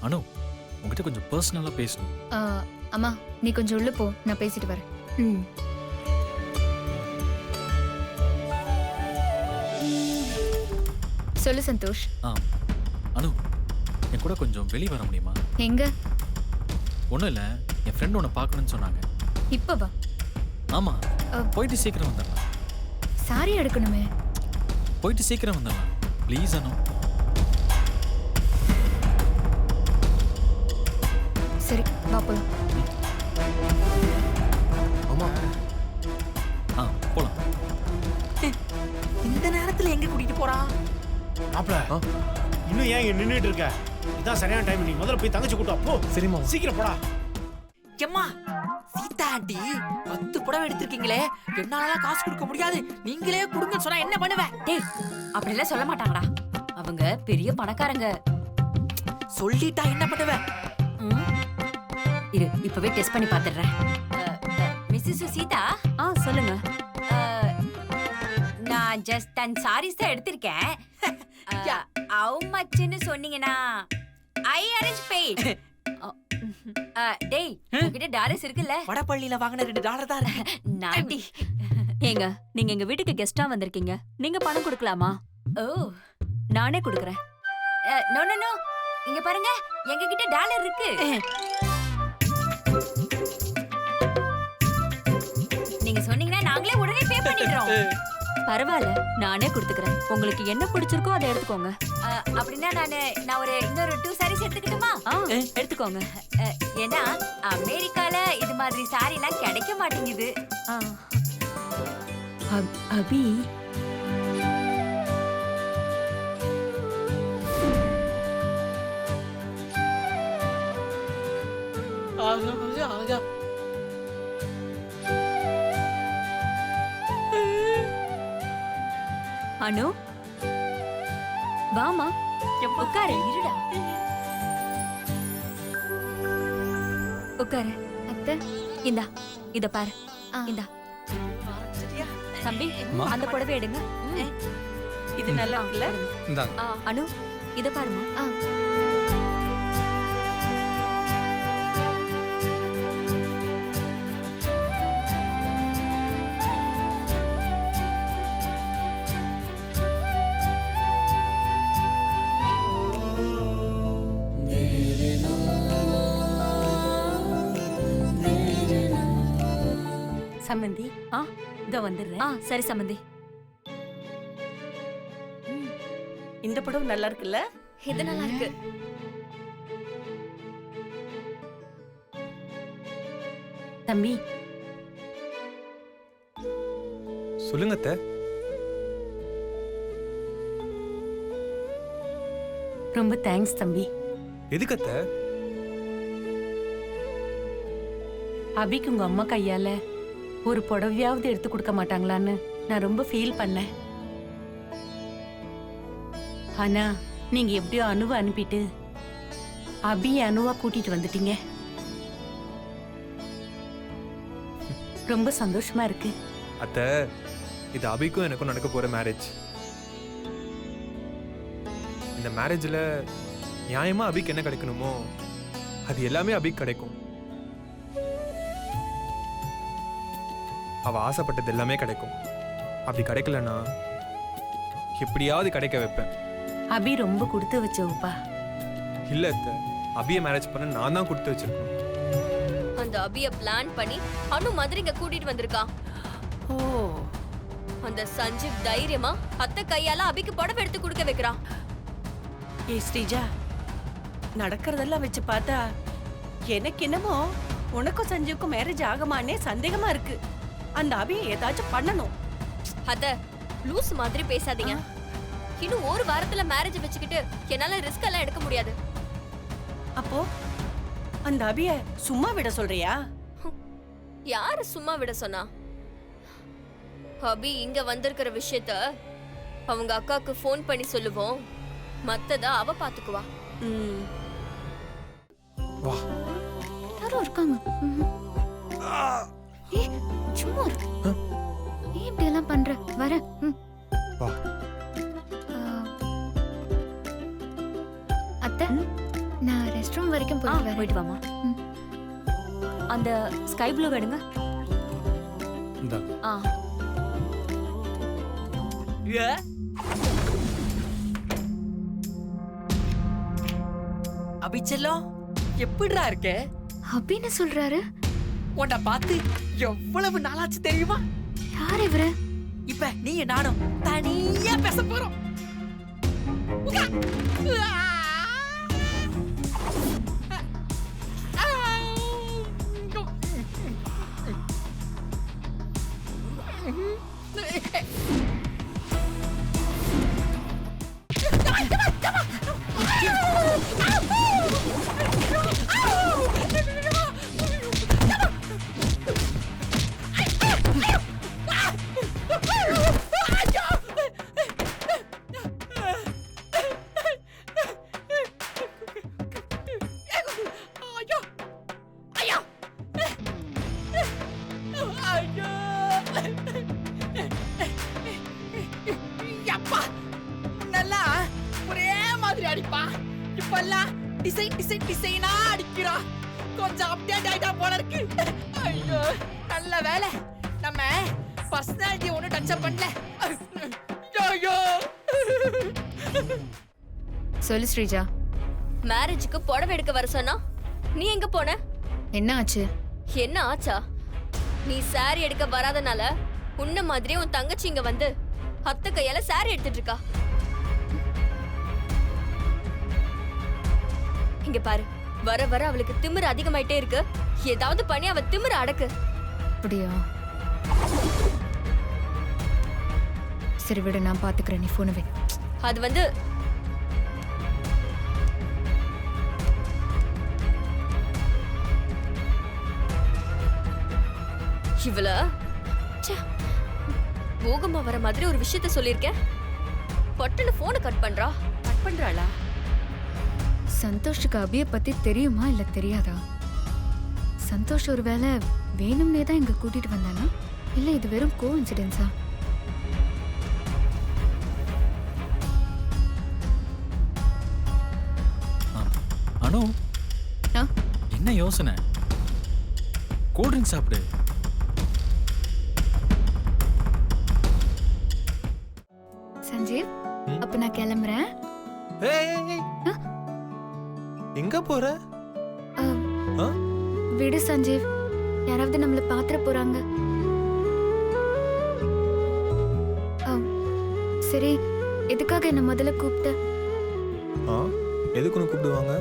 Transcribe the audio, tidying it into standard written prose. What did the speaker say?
அனு உங்ககிட்ட கொஞ்சம் பர்சனலா பேசணும். அம்மா நீ கொஞ்சம் உள்ள போ, நான் பேசிட்டு வரேன். சொல்லு சந்தோஷ். அனு என் கூட கொஞ்சம் வெளியே வர முடியுமா? எங்க? ஒன்றும் இல்லை, என் ஃப்ரெண்ட் உன்னை பார்க்கணும்னு சொன்னாங்க. இப்போ வா. ஆமா போயிட்டு சீக்கிரம் வந்துடலாம். சாரி எடுக்கணுமே. போயிட்டு சீக்கிரம் வந்துடலாம் ப்ளீஸ் அனு. சரி வா போலாம். போலாம். இந்த நேரத்துல எங்க கூட்டிட்டு போறா? மாப்ள இன்னும் ஏன் இங்க நின்னுட்டு இருக்க? இதான் சரியான டைம். நீ முதல்ல போய் தங்கச்சி கூட்டு வா போ. சரிமா சீக்கிரம் போடா. எம்மா சீதா ஆண்டி 10 புடவை எடுத்திருக்கீங்களே, என்னால காசு கொடுக்க முடியாது, நீங்களே கொடுங்கன்னு சொன்னா என்ன பண்ணுவ? டேய் அப்படிலாம் சொல்ல மாட்டாங்கடா, அவங்க பெரிய பணக்காரங்க. சொல்லிட்டா என்ன பண்ணுவ? இரு இப்பவே டெஸ்ட் பண்ணி பாத்துறேன். மிஸ்ஸஸ் சீதா. சொல்லுங்க. நான் ஜஸ்ட் 10 சாரீஸ் தான் எடுத்திருக்கேன். how muchன்னு சொன்னீங்கன்னா I arrange paid. டேய் உன்கிட்ட டாலர்ஸ் இருக்குல்ல? வடபள்ளியில வாங்குன $2 தான் இருக்கு. நாட்டி. ஏங்க நீங்க எங்க வீட்டுக்கு கெஸ்டா வந்திருக்கீங்க, நீங்க பணம் கொடுக்கலாமா? ஓ நானே கொடுக்கறேன். நோ நோ நோ, இங்க பாருங்க எங்க கிட்ட டாலர் இருக்கு. நீங்க சொன்னீங்கன்னா நாங்களே உடனே பே பண்ணிடுறோம். பரவாயில்ல நானே கொடுத்துக்கிறேன், உங்களுக்கு என்ன பிடிச்சிருக்கோ அதை எடுத்துக்கோங்க. அப்படின்னா நான் ஒரு இன்னொரு 2 சாரீஸ் எடுத்துக்கிட்டுமா? எடுத்துக்கோங்க. ஏன்னா அமெரிக்கால இது மாதிரி சாரி எல்லாம் கிடைக்க மாட்டேங்குது. அபி அனு வாமா உட்காரு. இருடா உட்காரு. அத்தை இந்தா இத பாரு. இந்தா தம்பி அந்த புடவை எடுங்க. இது நல்லா இருக்குல்ல? அனு இத பாருமா. சம்மந்தி இதோ வந்துடுறேன். சரி சம்மந்தி. இந்த படம் நல்லா இருக்குல்ல? இது நல்லா இருக்கு. தம்பி சொல்லுங்க அத்தை. ரொம்ப தேங்க்ஸ் தம்பி. எதுக்கு அத்தை? அபிக்கு உங்க அம்மா கையால ஒரு புடவையாவது எடுத்து கொடுக்க மாட்டாங்களான்னு நான் ரொம்ப ஃபீல் பண்ணேன். ஆனா நீங்க எப்படியோ அனுவை அனுப்பிட்டு அபி அனுவா கூட்டிட்டு வந்துட்டீங்க. ரொம்ப சந்தோஷமா இருக்கு அத்தை. இது அபிக்கும் எனக்கும் நடக்க போற மேரேஜ். இந்த மேரேஜ்ல நியாயமா அபிக்கு என்ன கிடைக்கணுமோ அது எல்லாமே அபிக்கு கிடைக்கும். அவ ஆசைப்பட்டது எல்லாமே கிடைக்கும். அப்படி கிடைக்கலன்னா எப்படியாவது கிடைக்க வைப்பேன். அபி ரொம்ப கொடுத்து வச்சவுப்பா. இல்ல அத்தை, அபியை மேரேஜ் பண்ண நான் தான் கொடுத்து வச்சிருக்கேன். அந்த அபிய பிளான் பண்ணி அனு மாதிரி இங்க கூட்டிட்டு வந்திருக்கான். ஓ அந்த சஞ்சீவ் தைரியமா அத்தை கையால அபிக்கு புடவை எடுத்து கொடுக்க வைக்கிறான். ஏ ஸ்ரீஜா, நடக்கிறதெல்லாம் வச்சு பார்த்தா எனக்கு என்னமோ உனக்கும் சஞ்சீவுக்கும் மேரேஜ் ஆகுமானே சந்தேகமா இருக்கு. அந்த அபியை ஏதாச்சும் பண்ணணும். அத லூஸ் மாதிரி பேசாதீங்க. இன்னும் ஒரு வாரத்துல மேரேஜ் வச்சுக்கிட்டு என்னால ரிஸ்க் எல்லாம் எடுக்க முடியாது. அப்போ அந்த அபிய சும்மா விட சொல்றியா? யாரு சும்மா விட சொன்னா? அபி இங்க வந்திருக்கிற விஷயத்த அவங்க அக்காக்கு ஃபோன் பண்ணி சொல்லுவோம். மத்தத அவ பாத்துக்குவா. வா. யாரோ இருக்காங்க. ஏய் சும்மா இரு. ஏன் இப்படி எல்லாம் பண்ற? வர. அத்தை நான் ரெஸ்ட் ரூம் வரைக்கும் போயிட்டு வரேன். போயிட்டு வாமா. அந்த ஸ்கை ப்ளூ எடுங்க. இந்தா. ஆ அபிச்செல்லம் எப்படிடா இருக்க? அப்படின்னு சொல்றாரு. உன்னை பார்த்து எவ்வளவு நாளாச்சு தெரியுமா? யார் இவரு? இப்ப நீ நானும் தனியா பேச போறோம். உக்கா. யப்பா, முன்னெல்லாம் ஒரே மாதிரி அடிப்பா. இப்பெல்லாம் டிசைனா அடிக்கிறா. கொஞ்சம் அப்டேட் ஆயிட்டா போல இருக்கு. ஐயோ, நல்ல வேலை நம்ம பர்சனாலிட்டி ஒன்றும் டச் பண்ணல. ஐயோ, சொல்லு ஸ்ரீஜா, மேரேஜுக்கு புடவை எடுக்க வர சொன்னா நீ எங்க போன? என்ன ஆச்சு? என்ன ஆச்சா? நீ சாரி எடுக்க வராதனால உன்ன மாதிரி உன் தங்கச்சி இங்க வந்து அத்தை கையால சாரி எடுத்துட்டு இருக்கா. இங்க பாரு, வர வர அவளுக்கு திமிரு அதிகமாயிட்டே இருக்கு. ஏதாவது பண்ணி அவ திமிரு அடக்கு. அப்படியா? சரி விடு, நான் பாத்துக்கிறேன். நீ போன வை. அது வந்து இவள போகமா வர மாதிரி ஒரு விஷயத்த சொல்லிருக்கேன். பட்டுன்னு போனை கட் பண்றா. கட் பண்றாளா? சந்தோஷுக்கு அபிய பத்தி தெரியுமா இல்ல தெரியாதா? சந்தோஷ் ஒருவேளை வேணும்னே தான் இங்க கூட்டிட்டு வந்தானா இல்ல இது வெறும் கோஇன்சிடென்ஸா? அனு, ஆ? என்ன யோசனை? கூல் ட்ரிங்க் சாப்பிடு. சஞ்சீவ், அப்ப நான் கிளம்புறேன். எங்க போற? ஆ? விடு சஞ்சீவ், யாராவது நம்மள பாத்திர போறாங்க. சரி, எதுக்காக என்ன முதல்ல கூப்பிட்ட? எதுக்கு கூப்பிடுவாங்க?